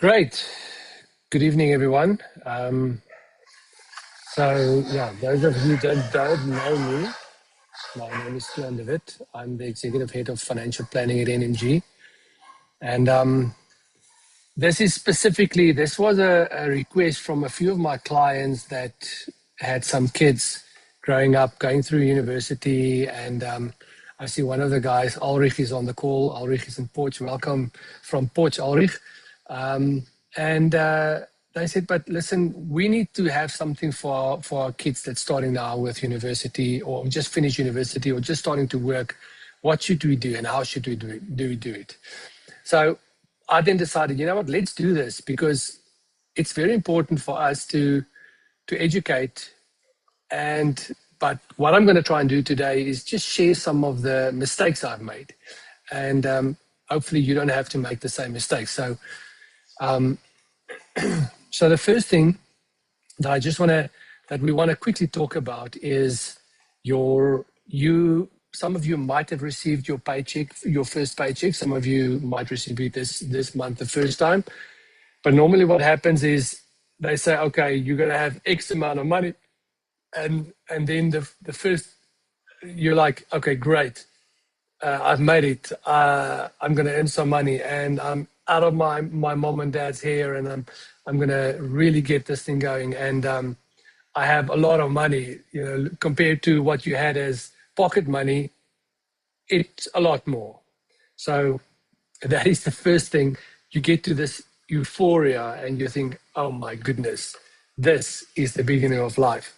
Great. Good evening, everyone. Those of you that don't know me, my name is Stian de Witt. I'm the Executive Head of Financial Planning at NMG. And this was a request from a few of my clients that had some kids growing up, going through university. And I see one of the guys, Ulrich, is on the call. Ulrich is in Porch. Welcome from Porch, Ulrich. They said, but listen, we need to have something for our kids that's starting now with university or just finished university or just starting to work. What should we do and how should we do it? So I then decided, you know what, let's do this because it's very important for us to educate. But what I'm going to try and do today is just share some of the mistakes I've made. And hopefully you don't have to make the same mistakes. So the first thing that we want to quickly talk about is some of you might have received your paycheck, your first paycheck. Some of you might receive it this month the first time. But normally what happens is they say, okay, you're going to have X amount of money. And then the first, you're like, okay, great. I've made it. I'm going to earn some money and I'm out of my mom and dad's hair and I'm going to really get this thing going. And I have a lot of money, compared to what you had as pocket money, it's a lot more. So that is the first thing. You get to this euphoria and you think, oh my goodness, this is the beginning of life.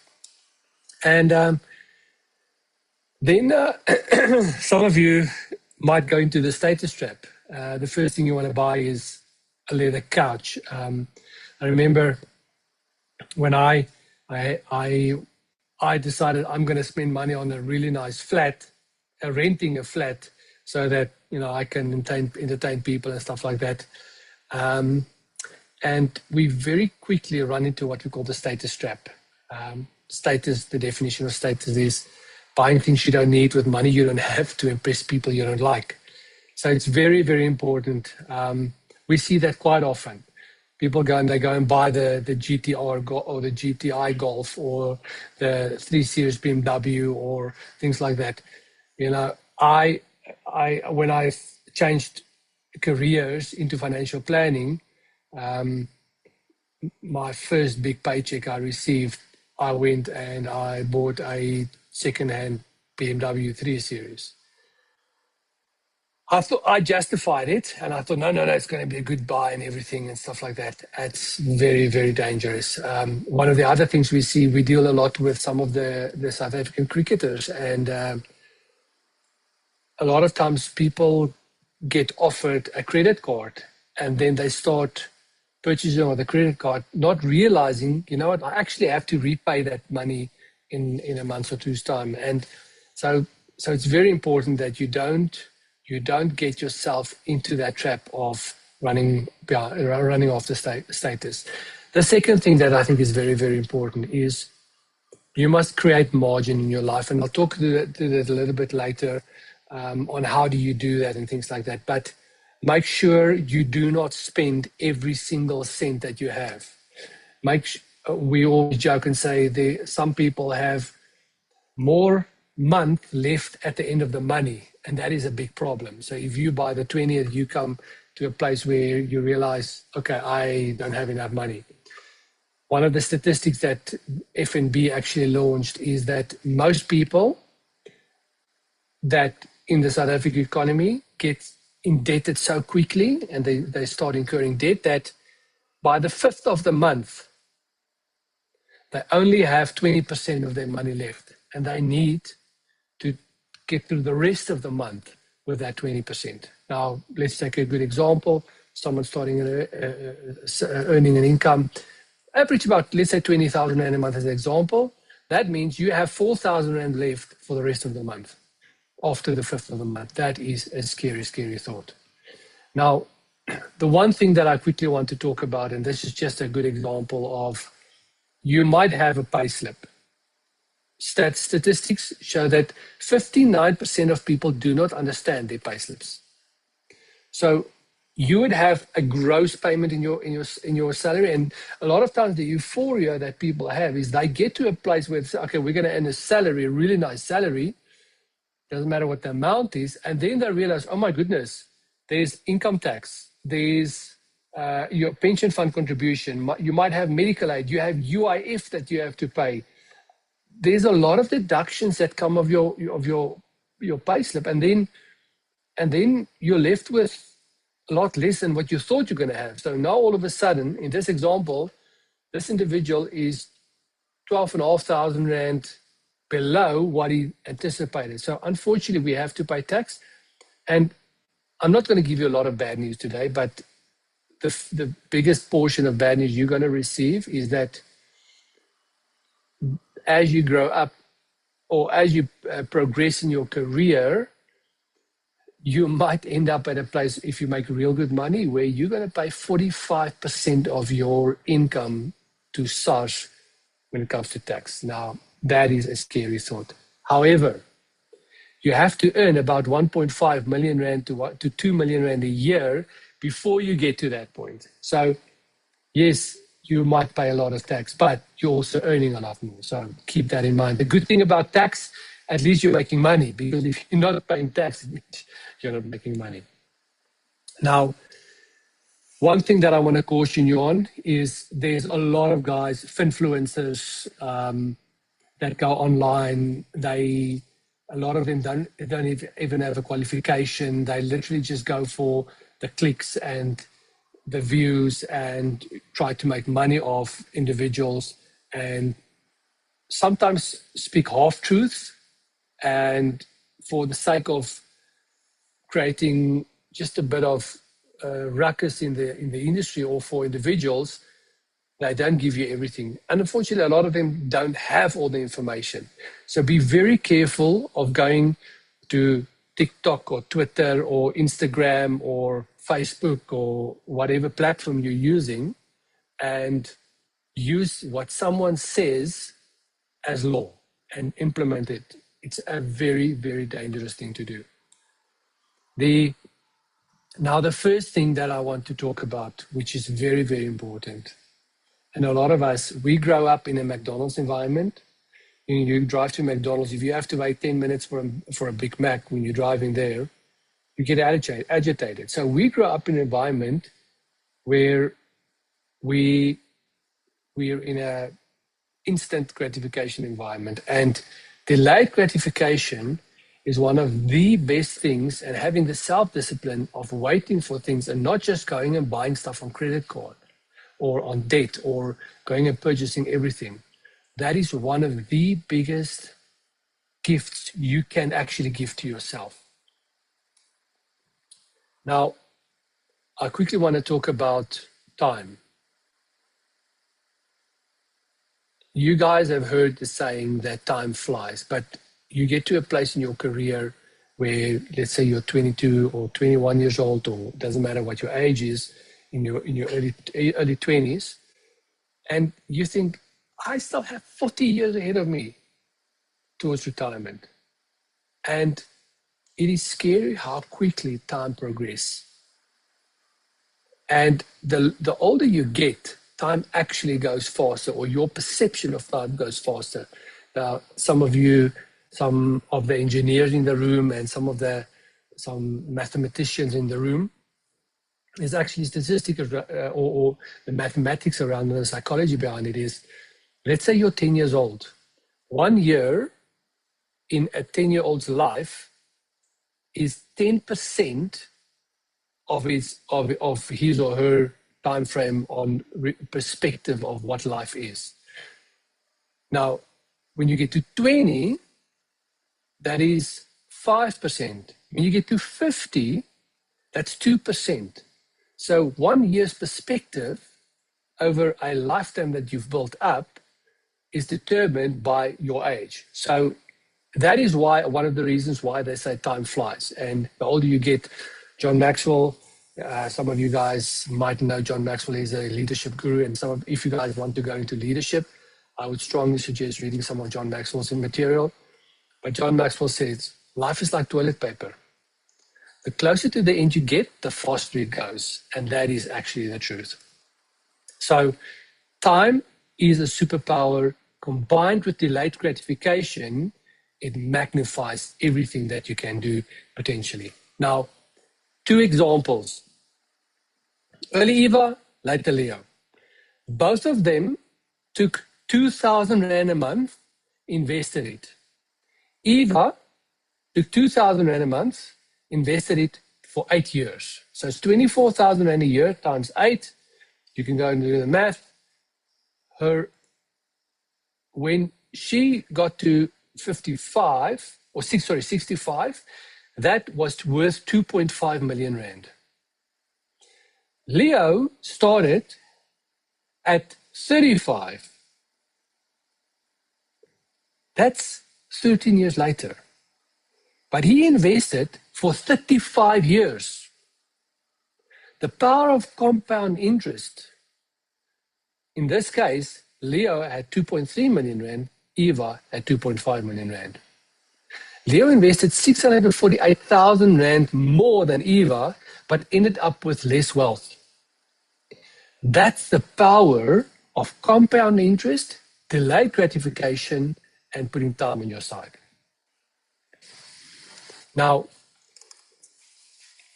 And then some of you might go into the status trap. The first thing you want to buy is a leather couch. I remember when I decided I'm going to spend money on a really nice flat, renting a flat, so that I can entertain people and stuff like that. And we very quickly run into what we call the status trap. Status, the definition of status is buying things you don't need with money you don't have to impress people you don't like. So it's very, very important. We see that quite often. People go and buy the GTR or the GTI Golf or the 3 Series BMW or things like that. When I changed careers into financial planning, my first big paycheck I received, I went and I bought a second-hand BMW 3 Series. I thought I justified it, and I thought, no, it's going to be a good buy and everything and stuff like that. It's very, very dangerous. One of the other things we see, we deal a lot with some of the South African cricketers, and a lot of times people get offered a credit card, and then they start purchasing on the credit card, not realizing, I actually have to repay that money in a month or two's time. And so it's very important that you don't get yourself into that trap of running off the status. The second thing that I think is very, very important is you must create margin in your life. And I'll talk to that a little bit later on how do you do that and things like that. But make sure you do not spend every single cent that you have. We always joke and say some people have more month left at the end of the money, and that is a big problem. So if you by the 20th, you come to a place where you realize, okay, I don't have enough money. One of the statistics that FNB actually launched is that most people that in the South African economy get indebted so quickly and they start incurring debt that by the 5th of the month, they only have 20% of their money left, and they need to get through the rest of the month with that 20%. Now, let's take a good example. Someone starting earning an income, average about, let's say, 20,000 Rand a month as an example. That means you have 4,000 Rand left for the rest of the month, after the 5th of the month. That is a scary, scary thought. Now, the one thing that I quickly want to talk about, and this is just a good example of, you might have a payslip. Statistics show that 59% of people do not understand their payslips. So you would have a gross payment in your salary. And a lot of times the euphoria that people have is they get to a place where it's, okay, we're going to earn a salary, a really nice salary, doesn't matter what the amount is, and then they realize, oh my goodness, there's income tax, there's your pension fund contribution, you might have medical aid, you have UIF that you have to pay. There's a lot of deductions that come of your payslip, and then you're left with a lot less than what you thought you're going to have. So now all of a sudden, in this example, this individual is 12,500 Rand below what he anticipated. So unfortunately, we have to pay tax. And I'm not going to give you a lot of bad news today, but the biggest portion of bad news you're going to receive is that as you grow up or as you progress in your career, you might end up at a place, if you make real good money, where you're going to pay 45% of your income to SARS when it comes to tax. Now, that is a scary thought. However, you have to earn about 1.5 million Rand to 2 million Rand a year before you get to that point. So, yes, you might pay a lot of tax, but you're also earning a lot more. So keep that in mind. The good thing about tax, at least you're making money, because if you're not paying tax, it means you're not making money. Now, one thing that I want to caution you on is there's a lot of guys, finfluencers, that go online. A lot of them don't even have a qualification. They literally just go for the clicks and the views and try to make money off individuals, and sometimes speak half truths, and for the sake of creating just a bit of ruckus in the industry or for individuals, they don't give you everything. And unfortunately, a lot of them don't have all the information. So be very careful of going to TikTok or Twitter or Instagram or Facebook or whatever platform you're using, and use what someone says as law and implement it. It's a very, very dangerous thing to do. Now, the first thing that I want to talk about, which is very, very important, and a lot of us, we grow up in a McDonald's environment. You drive to McDonald's, if you have to wait 10 minutes for a Big Mac when you're driving there, you get agitated. So we grow up in an environment where we're in a instant gratification environment, and delayed gratification is one of the best things, and having the self-discipline of waiting for things and not just going and buying stuff on credit card or on debt or going and purchasing everything. That is one of the biggest gifts you can actually give to yourself. Now, I quickly want to talk about time. You guys have heard the saying that time flies, but you get to a place in your career where, let's say you're 22 or 21 years old, or doesn't matter what your age is, in your early 20s, and you think, I still have 40 years ahead of me towards retirement. And it is scary how quickly time progresses. And the older you get, time actually goes faster, or your perception of time goes faster. Now, some of the engineers in the room and some mathematicians in the room, there's actually statistics or the mathematics around the psychology behind it is, let's say you're 10 years old. 1 year in a 10-year-old's life is 10% of his or her time frame on perspective of what life is. Now, when you get to 20, that is 5%. When you get to 50, that's 2%. So 1 year's perspective over a lifetime that you've built up is determined by your age. So that is why, one of the reasons why they say time flies. And the older you get, John Maxwell, some of you guys might know John Maxwell is a leadership guru. And if you guys want to go into leadership, I would strongly suggest reading some of John Maxwell's material. But John Maxwell says, life is like toilet paper. the closer to the end you get, the faster it goes. And that is actually the truth. So time is a superpower. Combined with delayed gratification, it magnifies everything that you can do potentially. Now, 2 examples. Early Eva, later Leo. Both of them took 2,000 Rand a month, invested it. Eva took 2,000 Rand a month, invested it for 8 years. So it's 24,000 Rand a year times 8. You can go and do the math. When she got to 65, that was worth 2.5 million Rand. Leo started at 35. That's 13 years later. But he invested for 35 years. The power of compound interest. In this case, Leo had 2.3 million Rand, Eva had 2.5 million Rand. Leo invested 648,000 Rand more than Eva, but ended up with less wealth. That's the power of compound interest, delayed gratification, and putting time on your side. Now,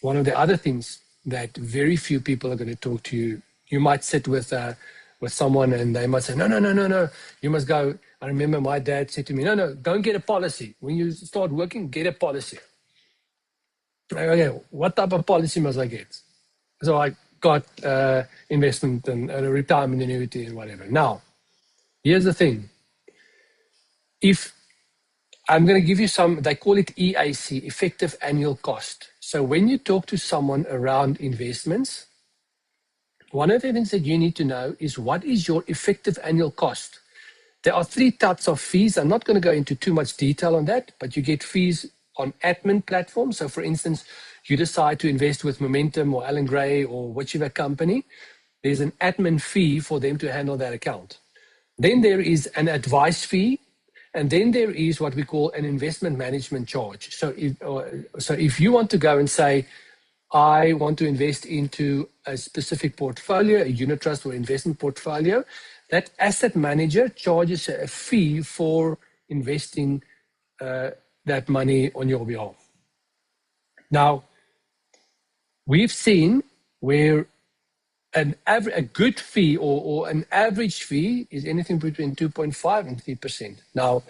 one of the other things that very few people are going to talk to you, you might sit with someone and they might say, no, you must go. I remember my dad said to me, no, don't get a policy. When you start working, get a policy. Okay, what type of policy must I get? So I got investment and a retirement annuity and whatever. Now, here's the thing. If I'm going to give you some, they call it EAC, effective annual cost. So when you talk to someone around investments, one of the things that you need to know is what is your effective annual cost? There are 3 types of fees. I'm not going to go into too much detail on that, but you get fees on admin platforms. So for instance, you decide to invest with Momentum or Allen Gray or whichever company, there's an admin fee for them to handle that account. Then there is an advice fee, and then there is what we call an investment management charge. So if you want to go and say, I want to invest into a specific portfolio, a unit trust or investment portfolio, that asset manager charges a fee for investing that money on your behalf. Now, we've seen where a good fee or an average fee is anything between 2.5 and 3%. Now,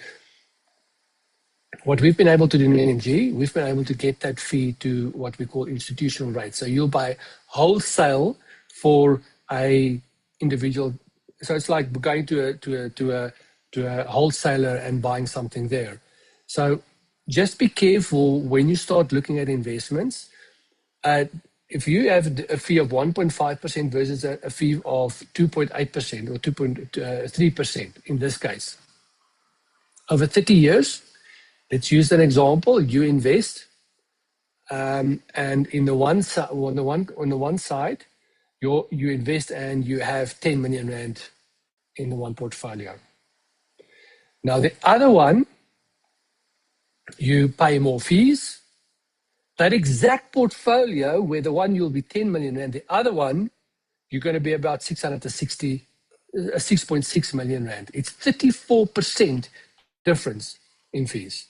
what we've been able to do in NMG, we've been able to get that fee to what we call institutional rates. So you'll buy wholesale for a individual. So it's like going to a wholesaler and buying something there. So just be careful when you start looking at investments. If you have a fee of 1.5% versus a fee of 2.8% or 2.3% in this case, over 30 years, let's use an example. You invest, and in the one on the one side, you invest and you have 10 million Rand in the one portfolio. Now the other one, you pay more fees. That exact portfolio, where the one you'll be 10 million Rand, the other one, you're going to be about 6.6 million Rand. It's 34% difference in fees.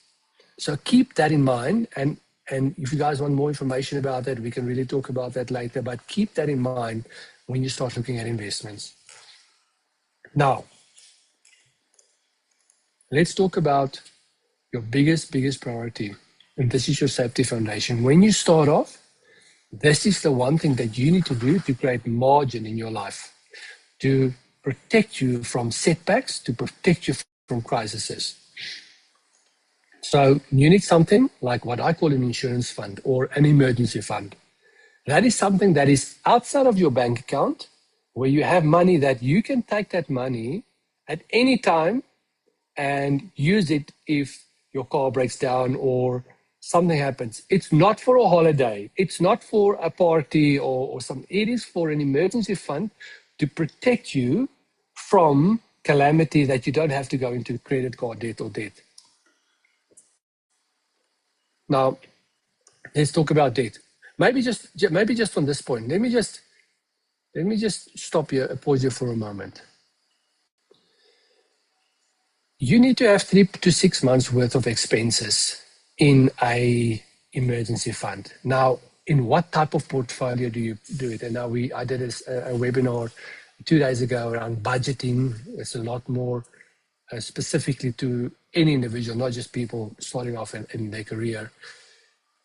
So keep that in mind. And if you guys want more information about that, we can really talk about that later. But keep that in mind when you start looking at investments. Now, let's talk about your biggest priority. And this is your safety foundation. When you start off, this is the one thing that you need to do to create margin in your life, to protect you from setbacks, to protect you from crises. So you need something like what I call an insurance fund or an emergency fund. That is something that is outside of your bank account, where you have money that you can take that money at any time and use it if your car breaks down or something happens. It's not for a holiday. It's not for a party or something. It is for an emergency fund to protect you from calamity that you don't have to go into credit card debt or debt. Now, let's talk about debt. Maybe just on this point. Let me just stop here, pause you for a moment. You need to have 3 to 6 months worth of expenses in a emergency fund. Now, in what type of portfolio do you do it? And now I did a webinar 2 days ago around budgeting. It's a lot more specifically to any individual, not just people starting off in their career.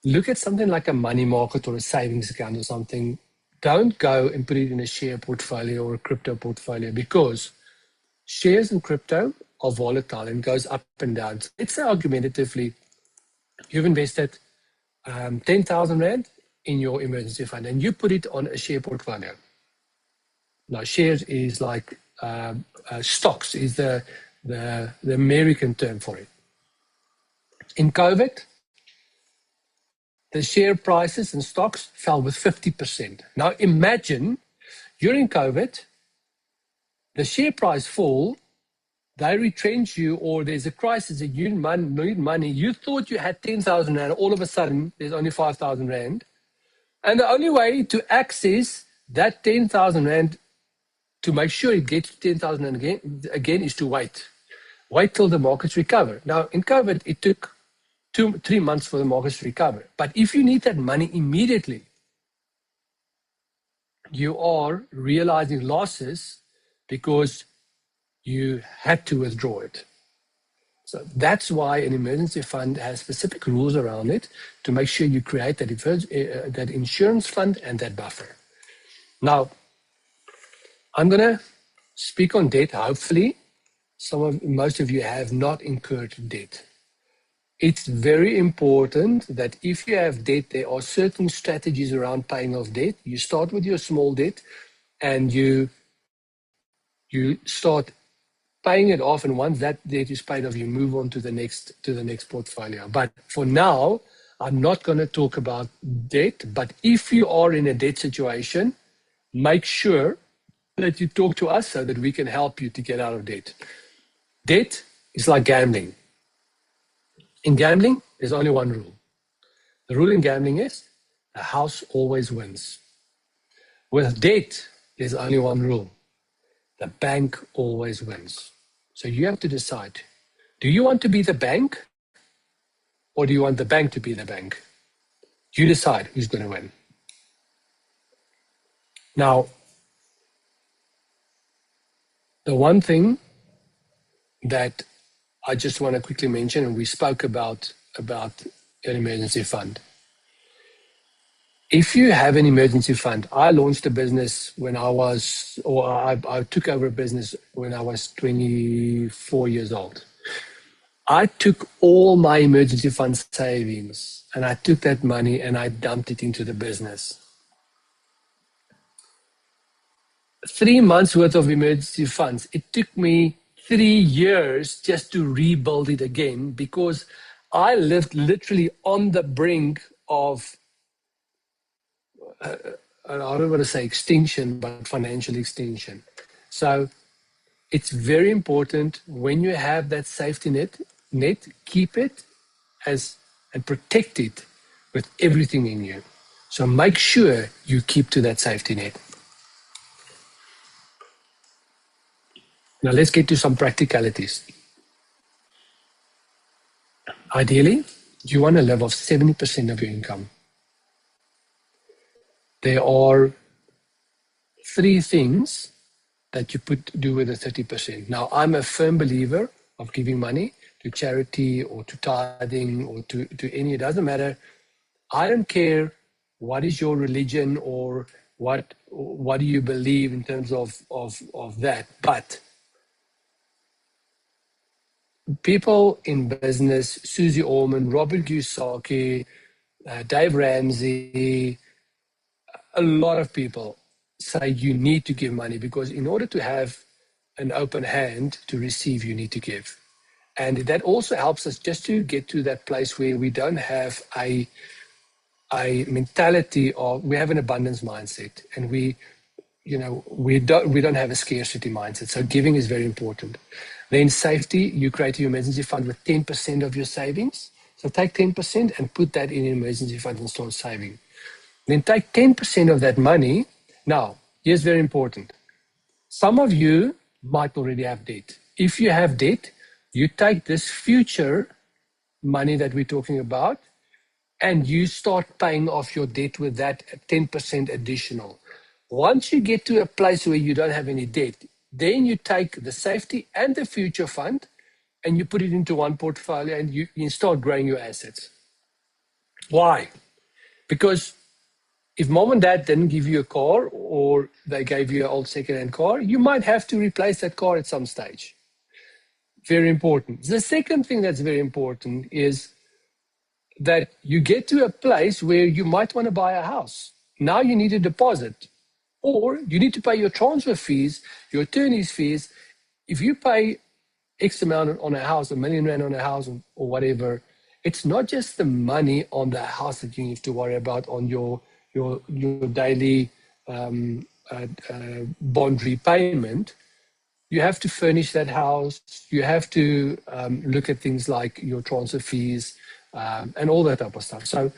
Look at something like a money market or a savings account or something. Don't go and put it in a share portfolio or a crypto portfolio, because shares and crypto are volatile and goes up and down. So let's say argumentatively, you've invested 10,000 Rand in your emergency fund and you put it on a share portfolio. Now, shares is like stocks is the American term for it. In COVID, the share prices and stocks fell with 50%. Now imagine during COVID, the share price fall, they retrench you, or there's a crisis that you need money. You thought you had 10,000 Rand, all of a sudden there's only 5,000 Rand. And the only way to access that 10,000 Rand to make sure it gets to 10,000 Rand again is to wait. Wait till the markets recover. Now in COVID, it took 3 months for the markets to recover. But if you need that money immediately, you are realizing losses because you had to withdraw it. So that's why an emergency fund has specific rules around it to make sure you create that insurance fund and that buffer. Now, I'm going to speak on debt. Hopefully, most of you have not incurred debt. It's very important that if you have debt, there are certain strategies around paying off debt. You start with your small debt and you start paying it off, and once that debt is paid off, you move on to the next portfolio. But for now, I'm not going to talk about debt. But if you are in a debt situation, make sure that you talk to us so that we can help you to get out of debt. Debt is like gambling. In gambling, there's only one rule. The rule in gambling is the house always wins. With debt, there's only one rule. The bank always wins. So you have to decide, do you want to be the bank or do you want the bank to be the bank? You decide who's going to win. Now, the one thing that I just want to quickly mention, and we spoke about an emergency fund. If you have an emergency fund, I launched a business I took over a business when I was 24 years old. I took all my emergency fund savings and I took that money and I dumped it into the business. 3 months worth of emergency funds. It took me 3 years just to rebuild it again, because I lived literally on the brink of, I don't want to say extinction, but financial extinction. So it's very important when you have that safety net, keep it and protect it with everything in you. So make sure you keep to that safety net. Now let's get to some practicalities. Ideally, you want to live off 70% of your income. There are 3 things that you do with the 30%. Now, I'm a firm believer of giving money to charity or to tithing or to any, it doesn't matter. I don't care what is your religion or what do you believe in terms of that, but people in business, Susie Orman, Robert Kiyosaki, Dave Ramsey, a lot of people say you need to give money, because in order to have an open hand to receive, you need to give. And that also helps us just to get to that place where we don't have a mentality of, we have an abundance mindset, and we don't have a scarcity mindset. So giving is very important. Then safety, you create your emergency fund with 10% of your savings. So take 10% and put that in an emergency fund and start saving. Then take 10% of that money. Now, here's very important. Some of you might already have debt. If you have debt, you take this future money that we're talking about and you start paying off your debt with that 10% additional. Once you get to a place where you don't have any debt, then you take the safety and the future fund and you put it into one portfolio and you start growing your assets. Why? Because if mom and dad didn't give you a car or they gave you an old second-hand car, you might have to replace that car at some stage. Very important. The second thing that's very important is that you get to a place where you might want to buy a house. Now you need a deposit, or you need to pay your transfer fees, your attorney's fees. If you pay X amount on a house, R1 million on a house or whatever, it's not just the money on the house that you need to worry about on your daily bond repayment. You have to furnish that house. You have to look at things like your transfer fees and all that type of stuff. So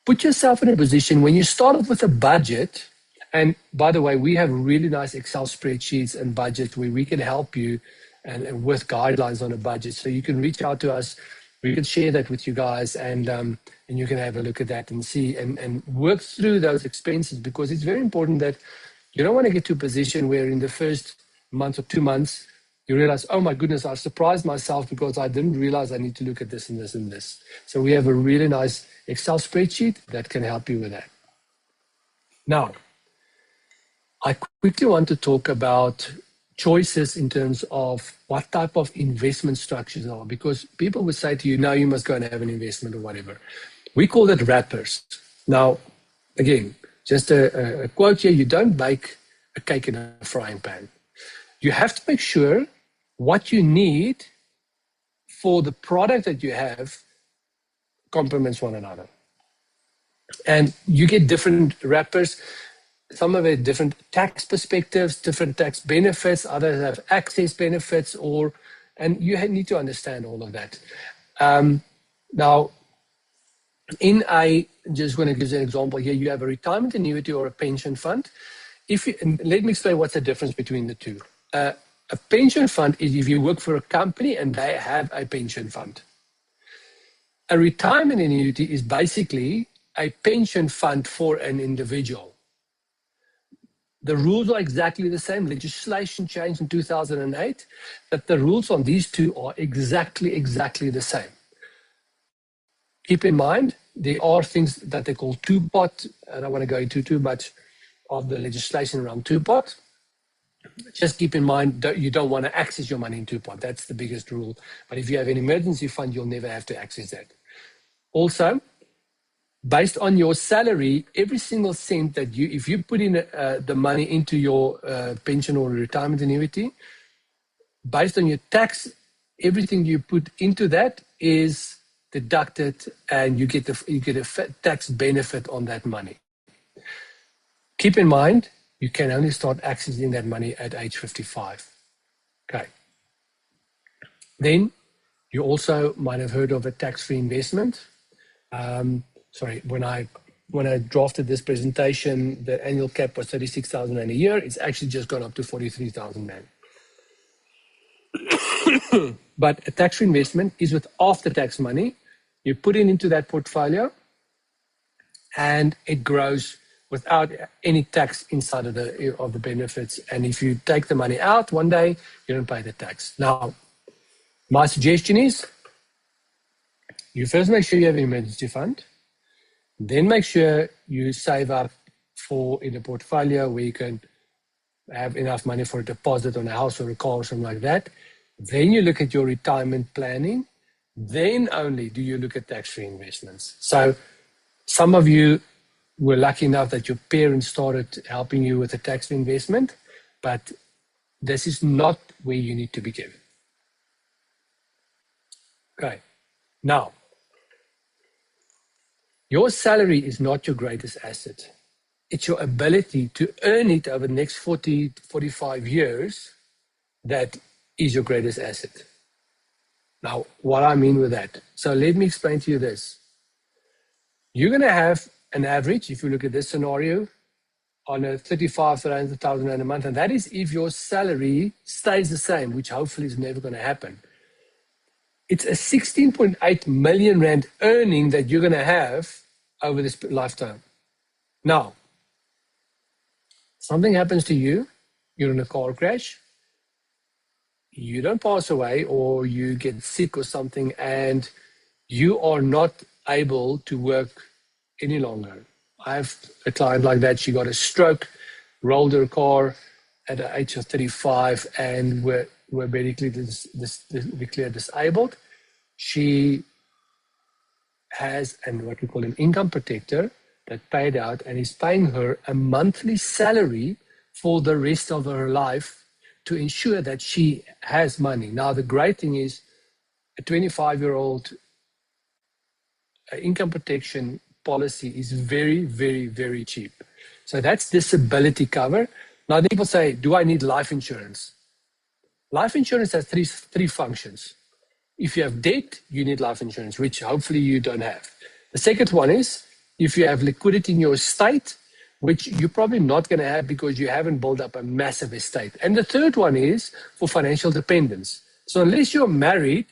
put yourself in a position when you start off with a budget. And by the way, we have really nice Excel spreadsheets and budget where we can help you and with guidelines on a budget. So you can reach out to us. We can share that with you guys and you can have a look at that and see and work through those expenses, because it's very important that you don't want to get to a position where in the first month or 2 months, you realize, oh my goodness, I surprised myself because I didn't realize I need to look at this and this and this. So we have a really nice Excel spreadsheet that can help you with that. Now, I quickly want to talk about choices in terms of what type of investment structures are, because people would say to you, now you must go and have an investment or whatever. We call it wrappers. Now, again, just a quote here, you don't bake a cake in a frying pan. You have to make sure what you need for the product that you have complements one another. And you get different wrappers. Some of it different tax perspectives, different tax benefits, others have access benefits, and you need to understand all of that. Now, just going to give you an example here, you have a retirement annuity or a pension fund. Let me explain what's the difference between the two. A pension fund is if you work for a company and they have a pension fund. A retirement annuity is basically a pension fund for an individual. The rules are exactly the same. Legislation changed in 2008, but the rules on these two are exactly the same. Keep in mind, there are things that they call two-pot. I don't want to go into too much of the legislation around two-pot. Just keep in mind that you don't want to access your money in two-pot. That's the biggest rule. But if you have an emergency fund, you'll never have to access that. Also, based on your salary, every single cent that if you put in the money into your pension or retirement annuity, based on your tax, everything you put into that is deducted, and you get a tax benefit on that money. Keep in mind, you can only start accessing that money at age 55. Okay. Then you also might have heard of a tax-free investment. When I drafted this presentation, the annual cap was 36,000 Rand a year. It's actually just gone up to 43,000 Rand. But a tax-free investment is with after-tax money. You put it into that portfolio, and it grows without any tax inside of the benefits. And if you take the money out one day, you don't pay the tax. Now, my suggestion is you first make sure you have an emergency fund, then make sure you save up in a portfolio where you can have enough money for a deposit on a house or a car or something like that. Then you look at your retirement planning. Then only do you look at tax-free investments. So some of you were lucky enough that your parents started helping you with a tax-free investment, but this is not where you need to begin. Okay. Now, your salary is not your greatest asset. It's your ability to earn it over the next 40, 45 years that is your greatest asset. Now, what I mean with that. So let me explain to you this. You're going to have an average, if you look at this scenario, on a 35,000 Rand a month, and that is if your salary stays the same, which hopefully is never going to happen. It's a 16.8 million Rand earning that you're going to have over this lifetime. Now, something happens to you, you're in a car crash, you don't pass away, or you get sick or something, and you are not able to work any longer. I have a client like that. She got a stroke, rolled her car at the age of 35, and were medically declared disabled. She has what we call an income protector that paid out and is paying her a monthly salary for the rest of her life to ensure that she has money. Now, the great thing is a 25-year-old income protection policy is very, very, very cheap. So that's disability cover. Now, people say, do I need life insurance? Life insurance has three functions. If you have debt, you need life insurance, which hopefully you don't have. The second one is if you have liquidity in your estate, which you're probably not going to have because you haven't built up a massive estate. And the third one is for financial dependence. So unless you're married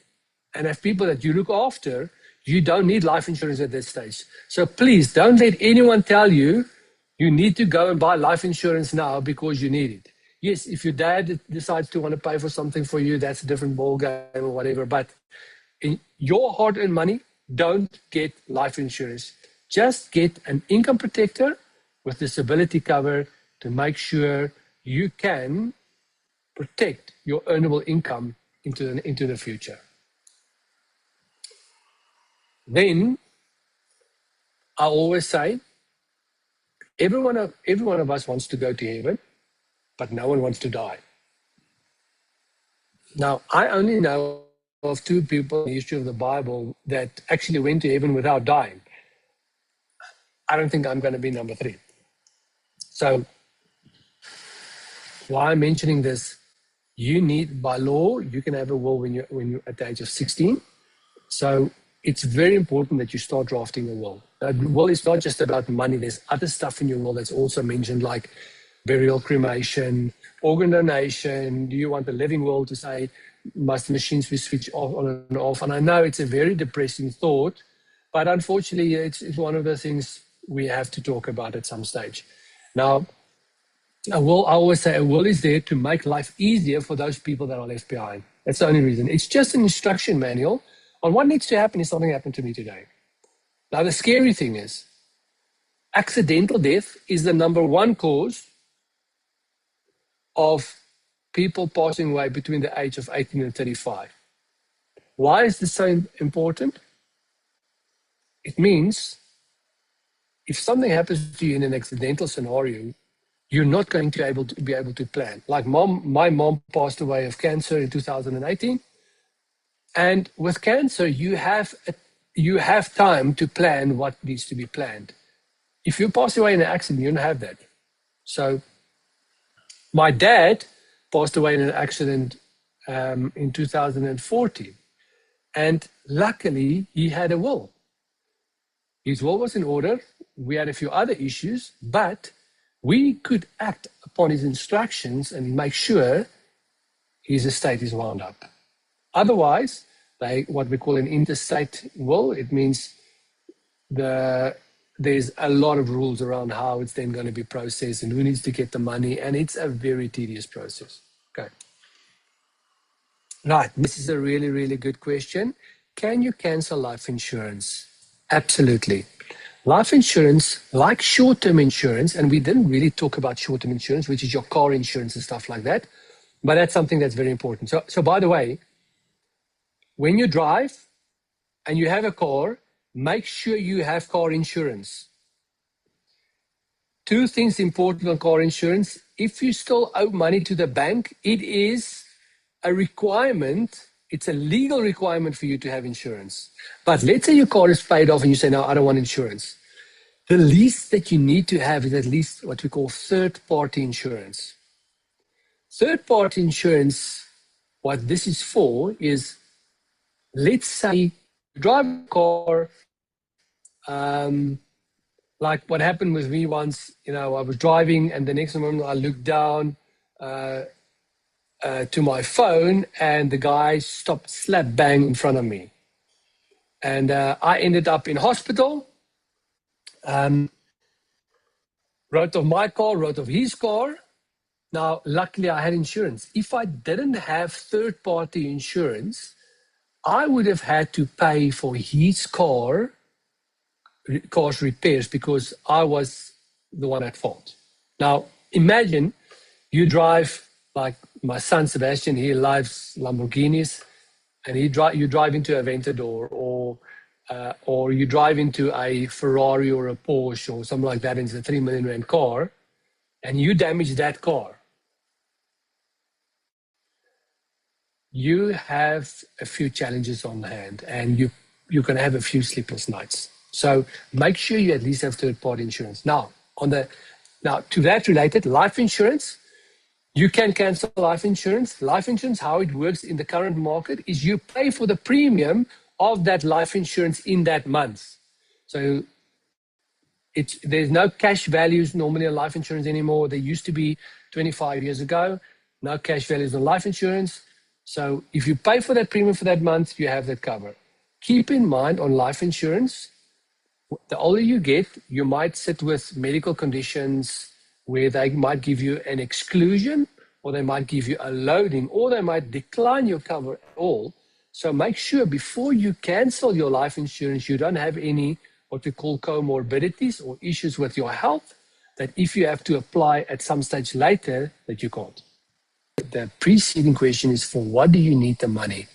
and have people that you look after, you don't need life insurance at this stage. So please don't let anyone tell you you need to go and buy life insurance now because you need it. Yes, if your dad decides to want to pay for something for you, that's a different ballgame or whatever. But in your hard-earned money, don't get life insurance. Just get an income protector with disability cover to make sure you can protect your earnable income into the future. Then I always say, every one of us wants to go to heaven, but no one wants to die. Now, I only know of two people in the history of the Bible that actually went to heaven without dying. I don't think I'm going to be number 3. So, why I'm mentioning this, you need, by law, you can have a will when you're at the age of 16. So, it's very important that you start drafting a will. A will is not just about money. There's other stuff in your will that's also mentioned, like burial, cremation, organ donation. Do you want the living will to say, must machines be switched off on and off? And I know it's a very depressing thought, but unfortunately, it's one of the things we have to talk about at some stage. Now, I always say a will is there to make life easier for those people that are left behind. That's the only reason. It's just an instruction manual on what needs to happen if something happened to me today. Now, the scary thing is, accidental death is the number 1 cause of people passing away between the age of 18 and 35. Why is this so important? It means if something happens to you in an accidental scenario, you're not going to be able to plan. Like my mom passed away of cancer in 2018. And with cancer, you have time to plan what needs to be planned. If you pass away in an accident, you don't have that. So my dad passed away in an accident in 2014. And luckily, he had a will. His will was in order. We had a few other issues, but we could act upon his instructions and make sure his estate is wound up. Otherwise, what we call an interstate will, it means there's a lot of rules around how it's then going to be processed and who needs to get the money, and it's a very tedious process. Okay. Right, this is a really, really good question. Can you cancel life insurance? Absolutely. Life insurance, like short-term insurance, and we didn't really talk about short-term insurance, which is your car insurance and stuff like that, but that's something that's very important. So by the way, when you drive and you have a car, make sure you have car insurance. 2 things important on car insurance. If you still owe money to the bank, it is a requirement. It's a legal requirement for you to have insurance. But let's say your car is paid off and you say, no, I don't want insurance. The least that you need to have is at least what we call third-party insurance. Third-party insurance, what this is for is let's say you drive a car, like what happened with me once, I was driving and the next moment I looked down to my phone and the guy stopped slap bang in front of me. And I ended up in hospital, wrote off my car, wrote off his car. Now, luckily I had insurance. If I didn't have third-party insurance, I would have had to pay for his car's repairs because I was the one at fault. Now, imagine you drive, like my son Sebastian, he loves Lamborghinis, and you drive into a Aventador or you drive into a Ferrari or a Porsche or something like that, and it's a 3 million rand car, and you damage that car. You have a few challenges on hand, and you're going to have a few sleepless nights. So make sure you at least have third-party insurance. Now, to that related, life insurance, you can cancel life insurance. Life insurance, how it works in the current market is you pay for the premium of that life insurance in that month. So there's no cash values normally on life insurance anymore. There used to be 25 years ago. No cash values on life insurance. So if you pay for that premium for that month, you have that cover. Keep in mind on life insurance, the older you get, you might sit with medical conditions where they might give you an exclusion, or they might give you a loading, or they might decline your cover at all. So make sure before you cancel your life insurance, you don't have any what we call comorbidities or issues with your health, that if you have to apply at some stage later, that you can't. The preceding question is, for what do you need the money?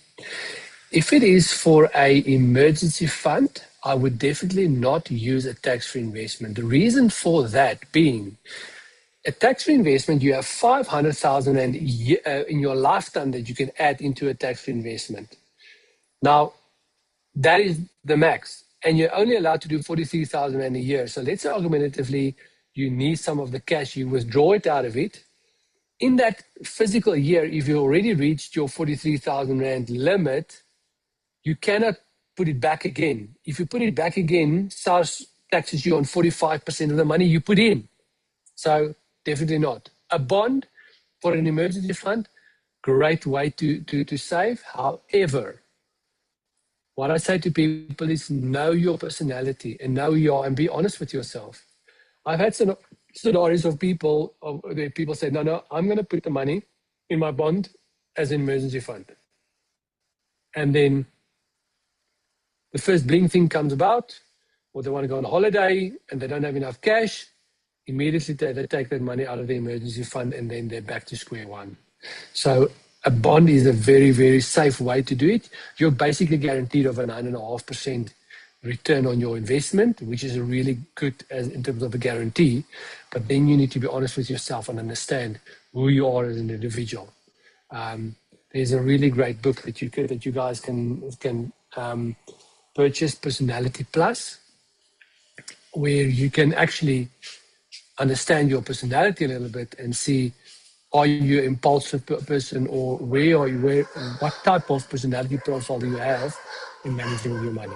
If it is for an emergency fund, I would definitely not use a tax-free investment. The reason for that being, a tax-free investment, you have 500,000 in your lifetime that you can add into a tax-free investment. Now, that is the max, and you're only allowed to do 43,000 a year. So let's say argumentatively, you need some of the cash, you withdraw it out of it. In that physical year, if you already reached your 43,000 rand limit, you cannot put it back again. If you put it back again, SARS taxes you on 45% of the money you put in. So definitely not. A bond for an emergency fund, great way to save. However, what I say to people is know your personality and know and be honest with yourself. I've had scenarios of people say, no, I'm going to put the money in my bond as an emergency fund. And then the first bling thing comes about, or they want to go on holiday and they don't have enough cash, immediately they take that money out of the emergency fund and then they're back to square one. So a bond is a very, very safe way to do it. You're basically guaranteed of a 9.5% return on your investment, which is a really good in terms of a guarantee. But then you need to be honest with yourself and understand who you are as an individual. There's a really great book that you guys can purchase, Personality Plus, where you can actually understand your personality a little bit and see, are you an impulsive person, or what type of personality profile do you have in managing your money?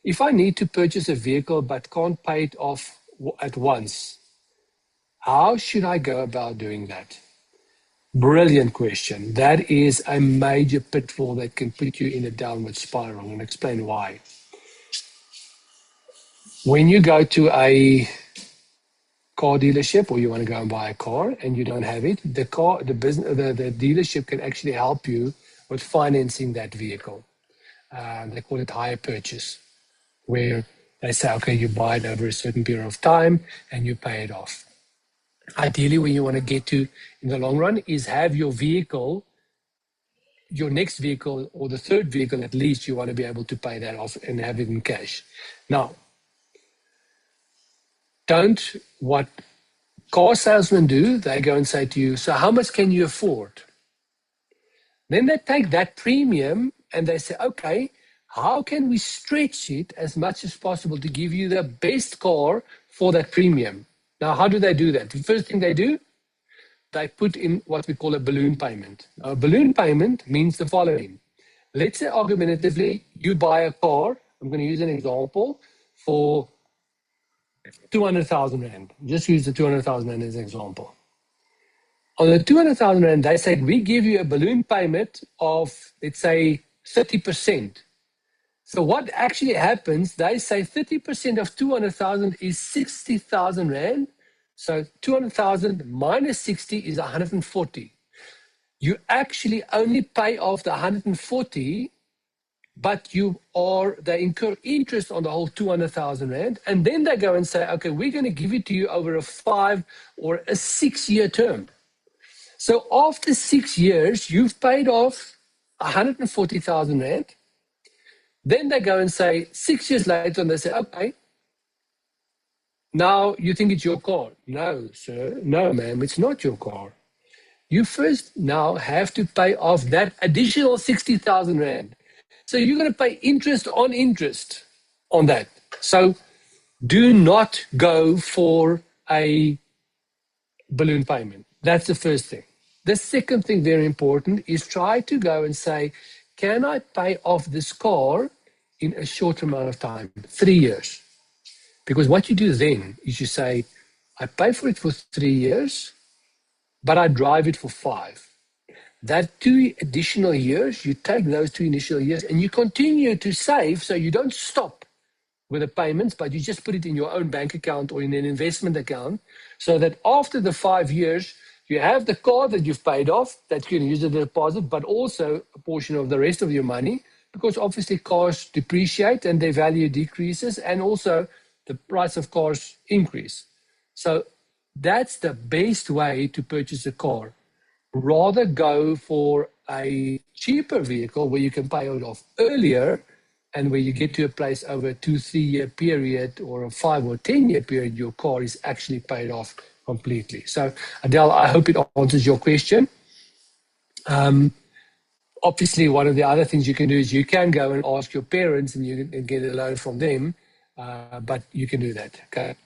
If I need to purchase a vehicle but can't pay it off at once, how should I go about doing that? Brilliant question. That is a major pitfall that can put you in a downward spiral, and explain why. When you go to a car dealership, or you want to go and buy a car and you don't have it, the dealership can actually help you with financing that vehicle. They call it hire purchase, where they say, okay, you buy it over a certain period of time and you pay it off. Ideally, where you want to get to in the long run is have your vehicle, your next vehicle, or the third vehicle at least, you want to be able to pay that off and have it in cash. Now, what car salesmen do, they go and say to you, so how much can you afford? Then they take that premium and they say, okay, how can we stretch it as much as possible to give you the best car for that premium? Now, how do they do that? The first thing they do, they put in what we call a balloon payment. Now, a balloon payment means the following. Let's say argumentatively, you buy a car. I'm going to use an example for 200,000 Rand. Just use the 200,000 Rand as an example. On the 200,000 Rand, they said, we give you a balloon payment of, let's say, 30%. So what actually happens, they say 30% of 200,000 is 60,000 Rand. So 200,000 minus 60 is 140. You actually only pay off the 140, but they incur interest on the whole 200,000 Rand. And then they go and say, okay, we're going to give it to you over a 5 or a 6-year term. So after 6 years, you've paid off 140,000 Rand. Then they go and say, 6 years later, and they say, okay, now you think it's your car. No, sir. No, ma'am, it's not your car. You first now have to pay off that additional 60,000 Rand. So you're going to pay interest on that. So do not go for a balloon payment. That's the first thing. The second thing, very important, is try to go and say, can I pay off this car in a short amount of time, 3 years? Because what you do then is you say, I pay for it for 3 years, but I drive it for 5. That 2 additional years, you take those 2 initial years and you continue to save, so you don't stop with the payments, but you just put it in your own bank account or in an investment account, so that after the 5 years, you have the car that you've paid off, that you can use as a deposit, but also a portion of the rest of your money, because obviously cars depreciate and their value decreases, and also the price of cars increase. So that's the best way to purchase a car. Rather go for a cheaper vehicle where you can pay it off earlier, and where you get to a place over a 2-3 year period or a 5 or 10 year period, your car is actually paid off completely. So Adele, I hope it answers your question. Obviously, one of the other things you can do is you can go and ask your parents and you can get a loan from them, but you can do that, okay?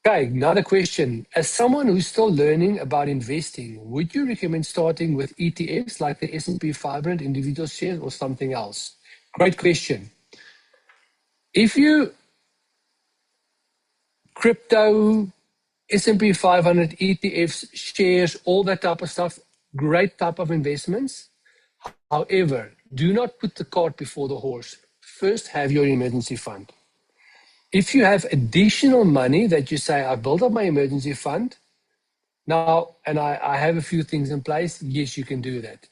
Okay, another question. As someone who's still learning about investing, would you recommend starting with ETFs like the S&P 500 individual shares or something else? Great question. If you crypto, S&P 500, ETFs, shares, all that type of stuff, great type of investments. However, do not put the cart before the horse. First, have your emergency fund. If you have additional money that you say, I built up my emergency fund now, and I have a few things in place, yes, you can do that.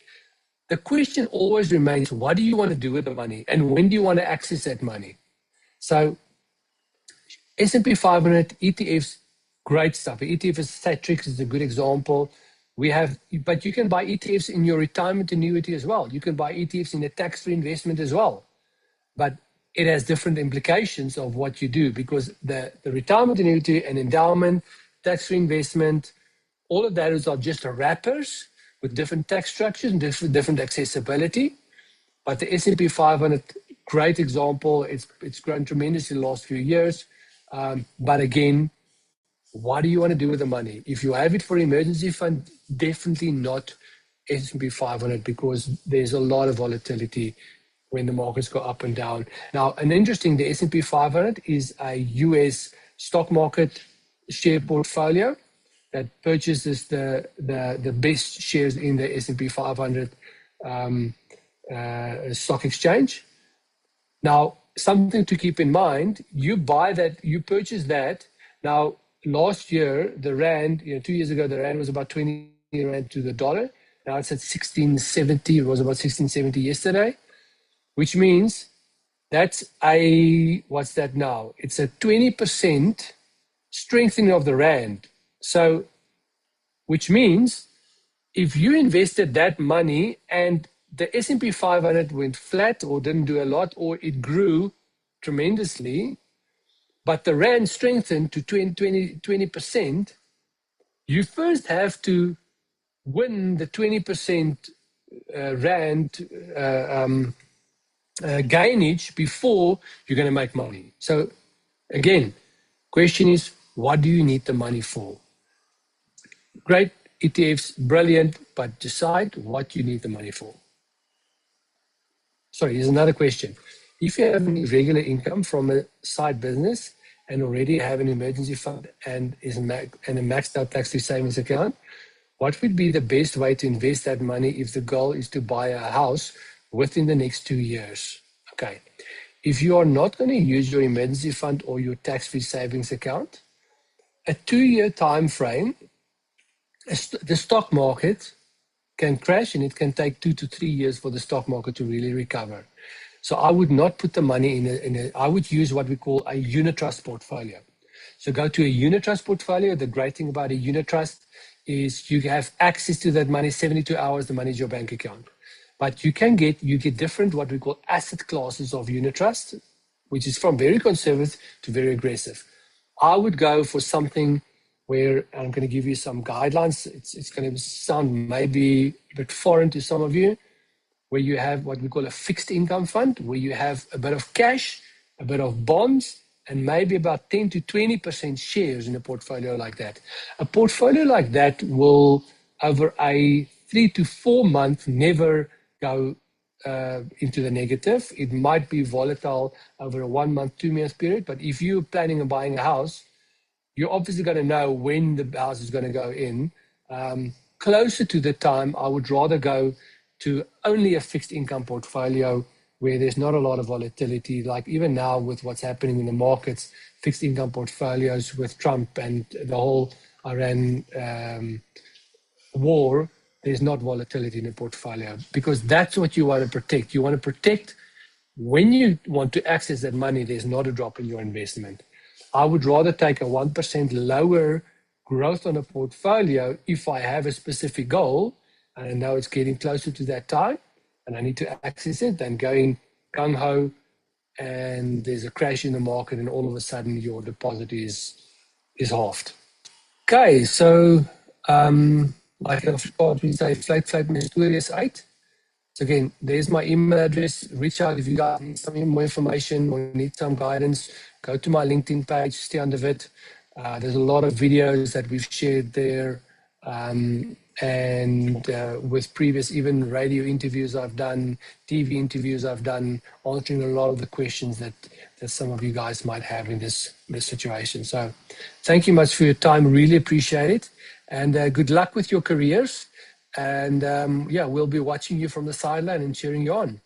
The question always remains, what do you want to do with the money? And when do you want to access that money? So S&P 500, ETFs, great stuff. ETF is Satrix is a good example. But you can buy ETFs in your retirement annuity as well. You can buy ETFs in a tax-free investment as well. But it has different implications of what you do, because the retirement annuity and endowment, tax-free investment, all of those are just wrappers with different tax structures and different accessibility. But the S&P 500, great example. It's grown tremendously in the last few years. But again, what do you want to do with the money? If you have it for emergency fund, definitely not S&P 500, because there's a lot of volatility when the markets go up and down. Now, the S&P 500 is a US stock market share portfolio that purchases the best shares in the S&P 500 stock exchange. Now, something to keep in mind, you purchase that. Now, last year, the Rand, 2 years ago, the Rand was about 20 Rand to the dollar. Now it's at 1670. It was about 1670 yesterday, which means what's that now? It's a 20% strengthening of the Rand. So, which means if you invested that money and the S&P 500 went flat or didn't do a lot, or it grew tremendously, but the Rand strengthened to 20%, you first have to win the 20% Rand gainage before you're going to make money. So again, question is, what do you need the money for? Great ETFs, brilliant, but decide what you need the money for. Sorry, here's another question. If you have any regular income from a side business and already have an emergency fund and a maxed out tax-free savings account, what would be the best way to invest that money if the goal is to buy a house within the next 2 years? Okay. If you are not going to use your emergency fund or your tax-free savings account, a 2-year time frame, the stock market can crash and it can take 2 to 3 years for the stock market to really recover. So I would not put the money I would use what we call a unit trust portfolio. So go to a unit trust portfolio. The great thing about a unit trust is you have access to that money 72 hours, the money is your bank account. But you get different what we call asset classes of unit trust, which is from very conservative to very aggressive. I would go for something where I'm going to give you some guidelines. It's going to sound maybe a bit foreign to some of you, where you have what we call a fixed income fund, where you have a bit of cash, a bit of bonds, and maybe about 10 to 20% shares in a portfolio like that. A portfolio like that will, over a 3 to 4 month, never go into the negative. It might be volatile over a 1 month, 2 month period, but if you're planning on buying a house, you're obviously going to know when the house is going to go in. Closer to the time, I would rather go to only a fixed income portfolio where there's not a lot of volatility. Like even now with what's happening in the markets, fixed income portfolios with Trump and the whole Iran war, there's not volatility in the portfolio because that's what you want to protect. You want to protect when you want to access that money, there's not a drop in your investment. I would rather take a 1% lower growth on a portfolio if I have a specific goal and I know it's getting closer to that time and I need to access it than going gung-ho and there's a crash in the market and all of a sudden your deposit is halved. Okay, so like we say, Flight Mysterious 8. So again, there's my email address. Reach out if you guys need some more information or need some guidance. Go to my LinkedIn page, Stian de Witt. There's a lot of videos that we've shared there. And with previous even radio interviews I've done, TV interviews I've done, answering a lot of the questions that some of you guys might have in this situation. So thank you much for your time. Really appreciate it. And good luck with your careers. And yeah, we'll be watching you from the sideline and cheering you on.